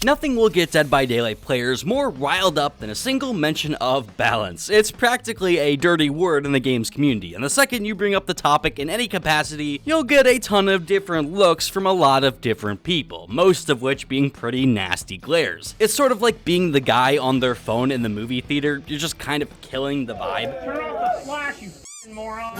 Nothing will get Dead by Daylight players more riled up than a single mention of balance. It's practically a dirty word in the game's community, and the second you bring up the topic in any capacity, you'll get a ton of different looks from a lot of different people, most of which being pretty nasty glares. It's sort of like being the guy on their phone in the movie theater. You're just kind of killing the vibe. Turn off the flash, you f***ing moron.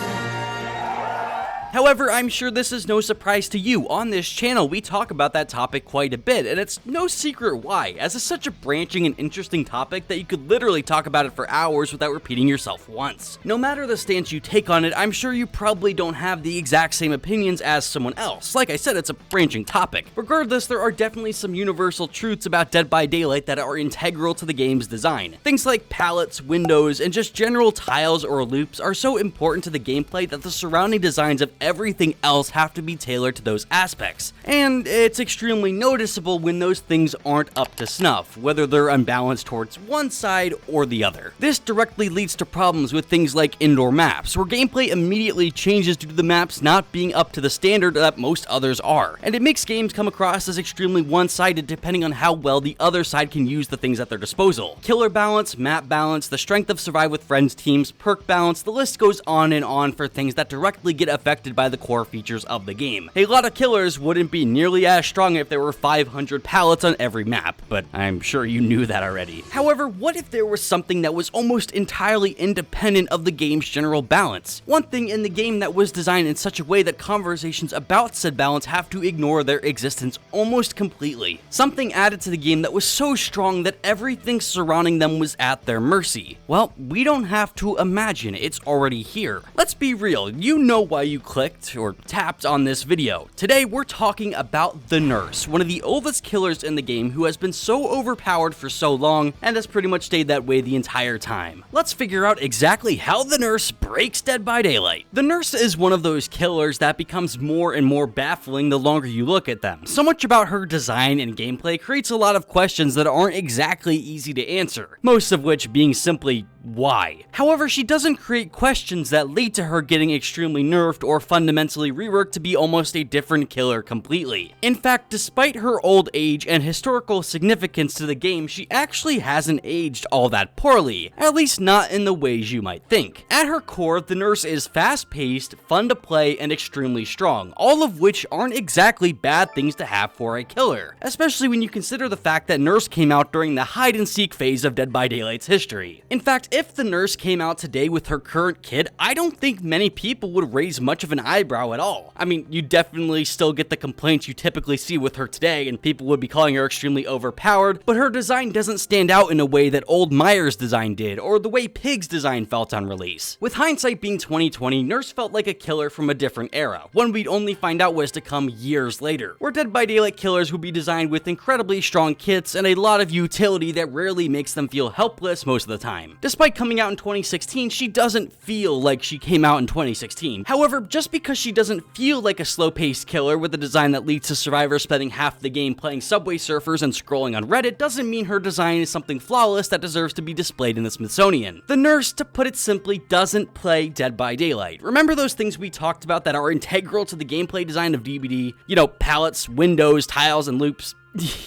However, I'm sure this is no surprise to you. On this channel, we talk about that topic quite a bit, and it's no secret why, as it's such a branching and interesting topic that you could literally talk about it for hours without repeating yourself once. No matter the stance you take on it, I'm sure you probably don't have the exact same opinions as someone else. Like I said, it's a branching topic. Regardless, there are definitely some universal truths about Dead by Daylight that are integral to the game's design. Things like palettes, windows, and just general tiles or loops are so important to the gameplay that the surrounding designs of everything else have to be tailored to those aspects. And it's extremely noticeable when those things aren't up to snuff, whether they're unbalanced towards one side or the other. This directly leads to problems with things like indoor maps, where gameplay immediately changes due to the maps not being up to the standard that most others are. And it makes games come across as extremely one-sided depending on how well the other side can use the things at their disposal. Killer balance, map balance, the strength of survive with friends teams, perk balance, the list goes on and on for things that directly get affected by the core features of the game. A lot of killers wouldn't be nearly as strong if there were 500 pallets on every map, but I'm sure you knew that already. However, what if there was something that was almost entirely independent of the game's general balance? One thing in the game that was designed in such a way that conversations about said balance have to ignore their existence almost completely. Something added to the game that was so strong that everything surrounding them was at their mercy. Well, we don't have to imagine, it's already here. Let's be real, you know why you clicked or tapped on this video. Today we're talking about the Nurse, one of the oldest killers in the game who has been so overpowered for so long and has pretty much stayed that way the entire time. Let's figure out exactly how the Nurse breaks Dead by Daylight. The Nurse is one of those killers that becomes more and more baffling the longer you look at them. So much about her design and gameplay creates a lot of questions that aren't exactly easy to answer, most of which being simply why. However, she doesn't create questions that lead to her getting extremely nerfed or fundamentally reworked to be almost a different killer completely. In fact, despite her old age and historical significance to the game, she actually hasn't aged all that poorly, at least not in the ways you might think. At her core, the Nurse is fast-paced, fun to play, and extremely strong, all of which aren't exactly bad things to have for a killer, especially when you consider the fact that Nurse came out during the hide-and-seek phase of Dead by Daylight's history. In fact, if the Nurse came out today with her current kit, I don't think many people would raise much of an eyebrow at all. I mean, you definitely still get the complaints you typically see with her today, and people would be calling her extremely overpowered, but her design doesn't stand out in a way that old Myers' design did, or the way Pig's design felt on release. With hindsight being 2020, Nurse felt like a killer from a different era, one we'd only find out was to come years later, where Dead by Daylight killers would be designed with incredibly strong kits and a lot of utility that rarely makes them feel helpless most of the time. Despite coming out in 2016, she doesn't feel like she came out in 2016. However, just because she doesn't feel like a slow-paced killer with a design that leads to survivors spending half the game playing Subway Surfers and scrolling on Reddit doesn't mean her design is something flawless that deserves to be displayed in the Smithsonian. The Nurse, to put it simply, doesn't play Dead by Daylight. Remember those things we talked about that are integral to the gameplay design of DBD? You know, palettes, windows, tiles, and loops?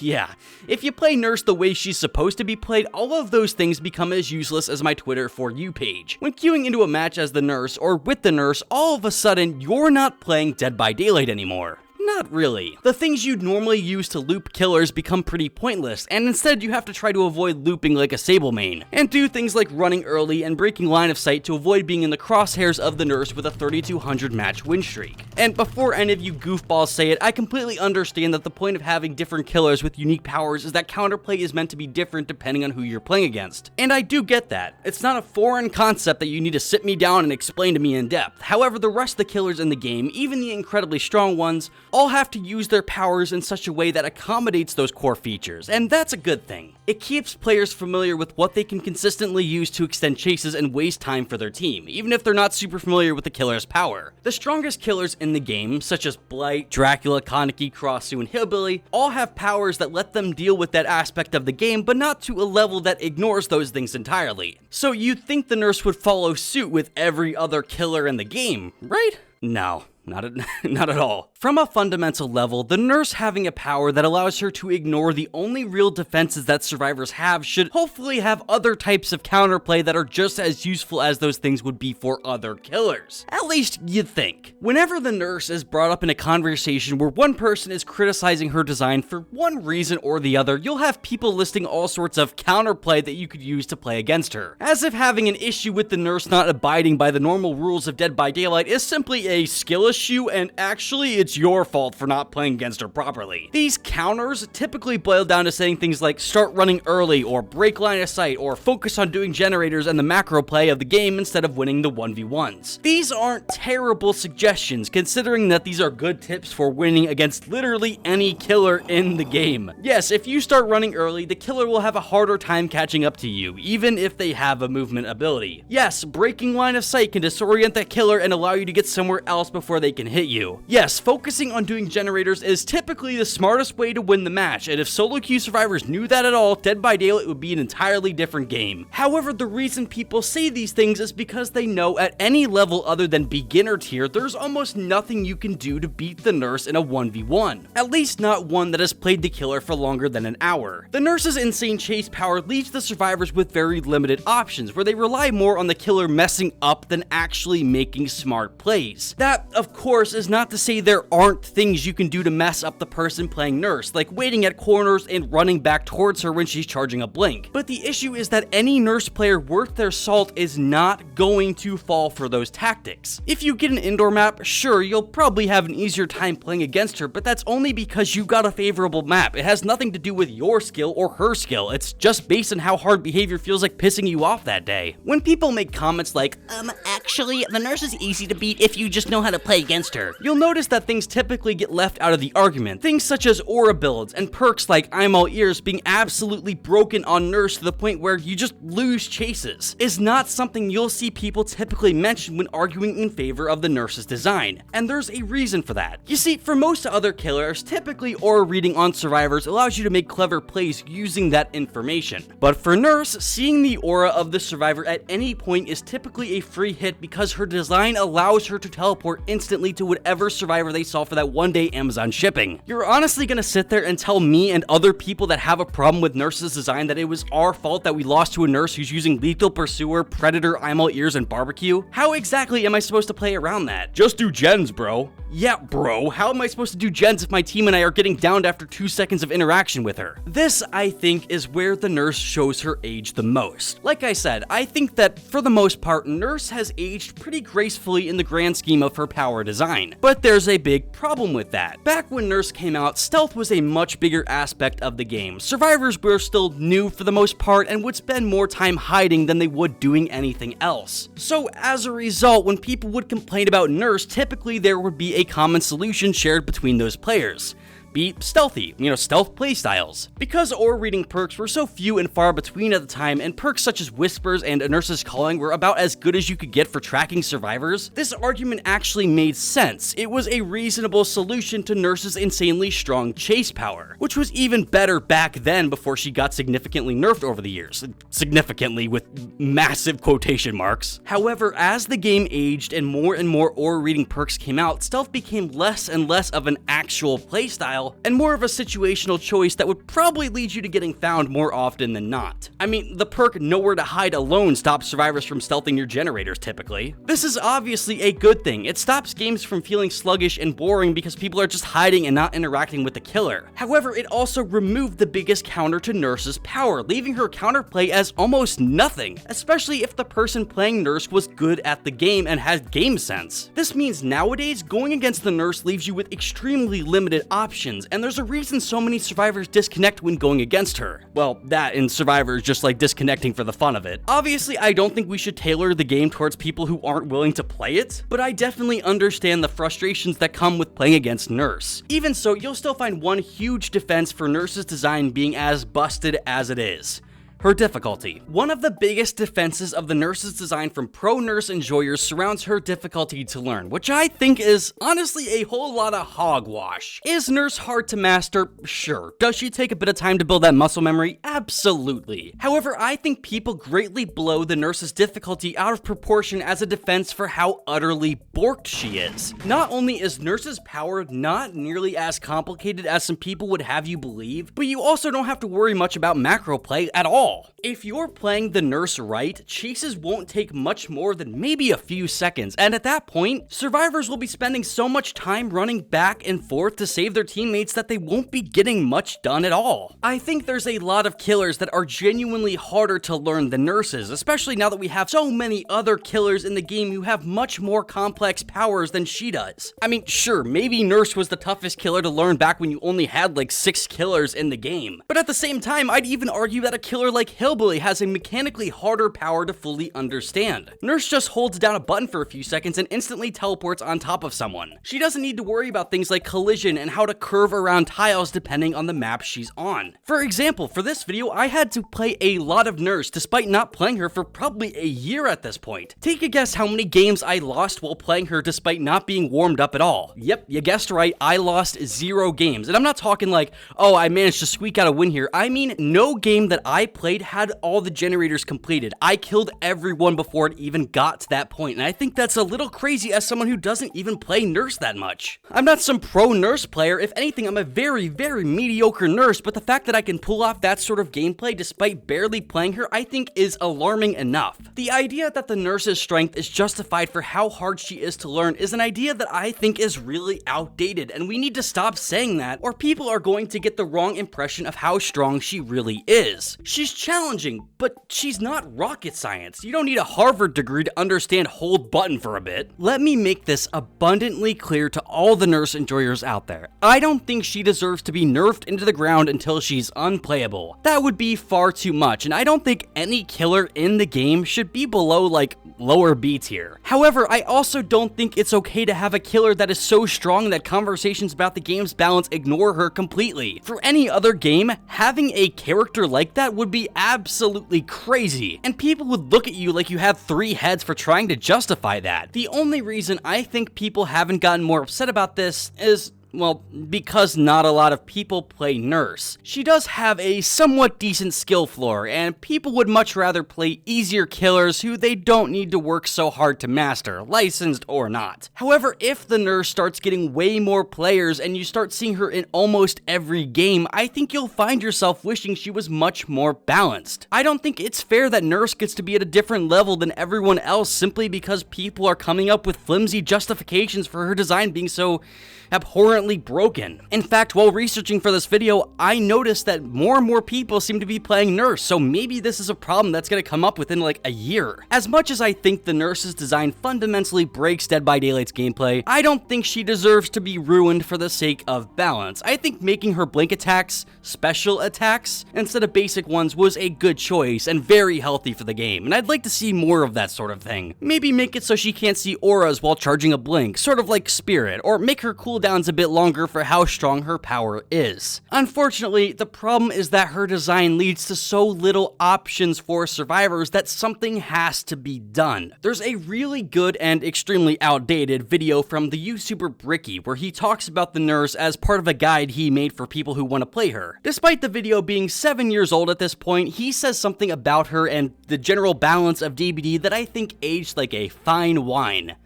Yeah, if you play Nurse the way she's supposed to be played, all of those things become as useless as my Twitter For You page. When queuing into a match as the Nurse or with the Nurse, all of a sudden, you're not playing Dead by Daylight anymore. Not really. The things you'd normally use to loop killers become pretty pointless, and instead you have to try to avoid looping like a Sable main, and do things like running early and breaking line of sight to avoid being in the crosshairs of the Nurse with a 3,200 match win streak. And before any of you goofballs say it, I completely understand that the point of having different killers with unique powers is that counterplay is meant to be different depending on who you're playing against. And I do get that. It's not a foreign concept that you need to sit me down and explain to me in depth. However, the rest of the killers in the game, even the incredibly strong ones, all have to use their powers in such a way that accommodates those core features, and that's a good thing. It keeps players familiar with what they can consistently use to extend chases and waste time for their team, even if they're not super familiar with the killer's power. The strongest killers in the game, such as Blight, Dracula, Kaneki, Crossu, and Hillbilly, all have powers that let them deal with that aspect of the game, but not to a level that ignores those things entirely. So you'd think the Nurse would follow suit with every other killer in the game, right? No. Not at all. From a fundamental level, the nurse having a power that allows her to ignore the only real defenses that survivors have should hopefully have other types of counterplay that are just as useful as those things would be for other killers. At least you'd think. Whenever the nurse is brought up in a conversation where one person is criticizing her design for one reason or the other, you'll have people listing all sorts of counterplay that you could use to play against her, as if having an issue with the nurse not abiding by the normal rules of Dead by Daylight is simply a skill issue and actually it's your fault for not playing against her properly. These counters typically boil down to saying things like start running early or break line of sight or focus on doing generators and the macro play of the game instead of winning the 1v1s. These aren't terrible suggestions considering that these are good tips for winning against literally any killer in the game. Yes, if you start running early, the killer will have a harder time catching up to you, even if they have a movement ability. Yes, breaking line of sight can disorient that killer and allow you to get somewhere else before they can hit you. Yes, focusing on doing generators is typically the smartest way to win the match, and if solo queue survivors knew that at all, Dead by Daylight would be an entirely different game. However, the reason people say these things is because they know at any level other than beginner tier, there's almost nothing you can do to beat the nurse in a 1v1. At least not one that has played the killer for longer than an hour. The nurse's insane chase power leaves the survivors with very limited options, where they rely more on the killer messing up than actually making smart plays. That, of course, is not to say there aren't things you can do to mess up the person playing nurse, like waiting at corners and running back towards her when she's charging a blink. But the issue is that any nurse player worth their salt is not going to fall for those tactics. If you get an indoor map, sure, you'll probably have an easier time playing against her, but that's only because you got a favorable map. It has nothing to do with your skill or her skill. It's just based on how hard behavior feels like pissing you off that day. When people make comments like, actually, the nurse is easy to beat if you just know how to play against her, you'll notice that things typically get left out of the argument. Things such as aura builds and perks like I'm all ears being absolutely broken on nurse to the point where you just lose chases is not something you'll see people typically mention when arguing in favor of the nurse's design, and there's a reason for that. You see, for most other killers, typically aura reading on survivors allows you to make clever plays using that information. But for nurse, seeing the aura of the survivor at any point is typically a free hit because her design allows her to teleport instantly to whatever survivor they saw for that one day Amazon shipping. You're honestly gonna sit there and tell me and other people that have a problem with nurse's design that it was our fault that we lost to a nurse who's using lethal pursuer, predator, I'm all ears, and barbecue? How exactly am I supposed to play around that? Just do gens, bro. Yeah, bro, how am I supposed to do gens if my team and I are getting downed after 2 seconds of interaction with her? This, I think, is where the nurse shows her age the most. Like I said, I think that for the most part, nurse has aged pretty gracefully in the grand scheme of her power design. But there's a big problem with that. Back when nurse came out, stealth was a much bigger aspect of the game. Survivors were still new for the most part and would spend more time hiding than they would doing anything else. So as a result, when people would complain about nurse, typically there would be a common solution shared between those players. Be stealthy, stealth playstyles. Because aura reading perks were so few and far between at the time, and perks such as Whispers and A Nurse's Calling were about as good as you could get for tracking survivors, this argument actually made sense. It was a reasonable solution to Nurse's insanely strong chase power, which was even better back then before she got significantly nerfed over the years. Significantly with massive quotation marks. However, as the game aged and more aura reading perks came out, stealth became less and less of an actual playstyle and more of a situational choice that would probably lead you to getting found more often than not. I mean, the perk Nowhere to Hide alone stops survivors from stealthing your generators typically. This is obviously a good thing. It stops games from feeling sluggish and boring because people are just hiding and not interacting with the killer. However, it also removed the biggest counter to Nurse's power, leaving her counterplay as almost nothing, especially if the person playing Nurse was good at the game and had game sense. This means nowadays, going against the Nurse leaves you with extremely limited options, and there's a reason so many survivors disconnect when going against her. Well, that and survivors just like disconnecting for the fun of it. Obviously, I don't think we should tailor the game towards people who aren't willing to play it, but I definitely understand the frustrations that come with playing against Nurse. Even so, you'll still find one huge defense for Nurse's design being as busted as it is. Her difficulty. One of the biggest defenses of the nurse's design from pro nurse enjoyers surrounds her difficulty to learn, which I think is honestly a whole lot of hogwash. Is nurse hard to master? Sure. Does she take a bit of time to build that muscle memory? Absolutely. However, I think people greatly blow the nurse's difficulty out of proportion as a defense for how utterly borked she is. Not only is nurse's power not nearly as complicated as some people would have you believe, but you also don't have to worry much about macro play at all. If you're playing the nurse right, chases won't take much more than maybe a few seconds, and at that point, survivors will be spending so much time running back and forth to save their teammates that they won't be getting much done at all. I think there's a lot of killers that are genuinely harder to learn than nurses, especially now that we have so many other killers in the game who have much more complex powers than she does. I mean, sure, maybe nurse was the toughest killer to learn back when you only had like 6 killers in the game, but at the same time, I'd even argue that a killer like Hillbilly has a mechanically harder power to fully understand. Nurse just holds down a button for a few seconds and instantly teleports on top of someone. She doesn't need to worry about things like collision and how to curve around tiles depending on the map she's on. For example, for this video, I had to play a lot of Nurse despite not playing her for probably a year at this point. Take a guess how many games I lost while playing her despite not being warmed up at all. Yep, you guessed right, I lost 0 games. And I'm not talking like, oh, I managed to squeak out a win here. I mean, no game that I played had all the generators completed. I killed everyone before it even got to that point, and I think that's a little crazy as someone who doesn't even play nurse that much. I'm not some pro nurse player. If anything, I'm a very, very mediocre nurse, but the fact that I can pull off that sort of gameplay despite barely playing her, I think is alarming enough. The idea that the nurse's strength is justified for how hard she is to learn is an idea that I think is really outdated, and we need to stop saying that, or people are going to get the wrong impression of how strong she really is. She's challenging, but she's not rocket science. You don't need a Harvard degree to understand hold button for a bit. Let me make this abundantly clear to all the nurse enjoyers out there. I don't think she deserves to be nerfed into the ground until she's unplayable. That would be far too much, and I don't think any killer in the game should be below like lower B tier. However, I also don't think it's okay to have a killer that is so strong that conversations about the game's balance ignore her completely. For any other game, having a character like that would be absolutely crazy, and people would look at you like you have 3 heads for trying to justify that. The only reason I think people haven't gotten more upset about this is, well, because not a lot of people play nurse. She does have a somewhat decent skill floor, and people would much rather play easier killers who they don't need to work so hard to master, licensed or not. However, if the nurse starts getting way more players and you start seeing her in almost every game, I think you'll find yourself wishing she was much more balanced. I don't think it's fair that nurse gets to be at a different level than everyone else simply because people are coming up with flimsy justifications for her design being so abhorrently broken. In fact, while researching for this video, I noticed that more and more people seem to be playing nurse, so maybe this is a problem that's gonna come up within like a year. As much as I think the nurse's design fundamentally breaks Dead by Daylight's gameplay, I don't think she deserves to be ruined for the sake of balance. I think making her blink attacks special attacks instead of basic ones was a good choice and very healthy for the game, and I'd like to see more of that sort of thing. Maybe make it so she can't see auras while charging a blink, sort of like Spirit, or make her cooldowns a bit longer for how strong her power is. Unfortunately, the problem is that her design leads to so little options for survivors that something has to be done. There's a really good and extremely outdated video from the YouTuber Bricky where he talks about the nurse as part of a guide he made for people who want to play her. Despite the video being 7 years old at this point, he says something about her and the general balance of DBD that I think aged like a fine wine.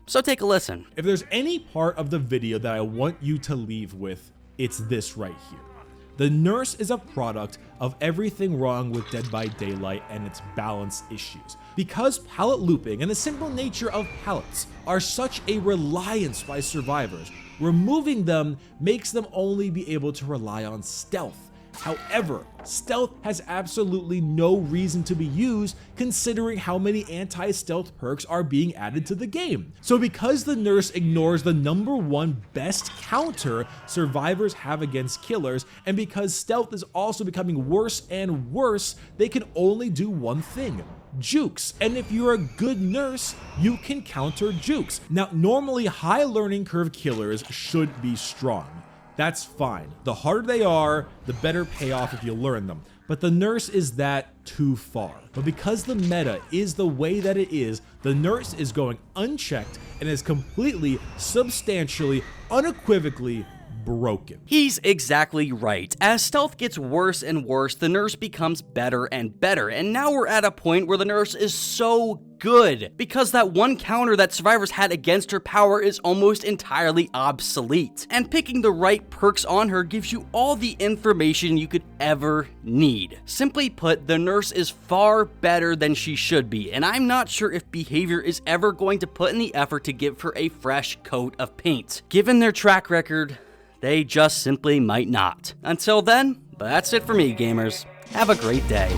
So take a listen. If there's any part of the video that I want you to leave with, it's this right here. The nurse is a product of everything wrong with Dead by Daylight and its balance issues. Because pallet looping and the simple nature of pallets are such a reliance by survivors, removing them makes them only be able to rely on stealth. However, stealth has absolutely no reason to be used considering how many anti-stealth perks are being added to the game. So because the nurse ignores the #1 best counter survivors have against killers, and because stealth is also becoming worse and worse, they can only do one thing: jukes. And if you're a good nurse, you can counter jukes. Now, normally high learning curve killers should be strong. That's fine. The harder they are, the better payoff if you learn them. but the nurse is that too far. But because the meta is the way that it is, the nurse is going unchecked and is completely, substantially, unequivocally broken. He's exactly right. As stealth gets worse and worse, the nurse becomes better and better, and now we're at a point where the nurse is so good, because that one counter that survivors had against her power is almost entirely obsolete, and picking the right perks on her gives you all the information you could ever need. Simply put, the nurse is far better than she should be, and I'm not sure if behavior is ever going to put in the effort to give her a fresh coat of paint. Given their track record, they just simply might not. Until then, that's it for me, gamers. Have a great day.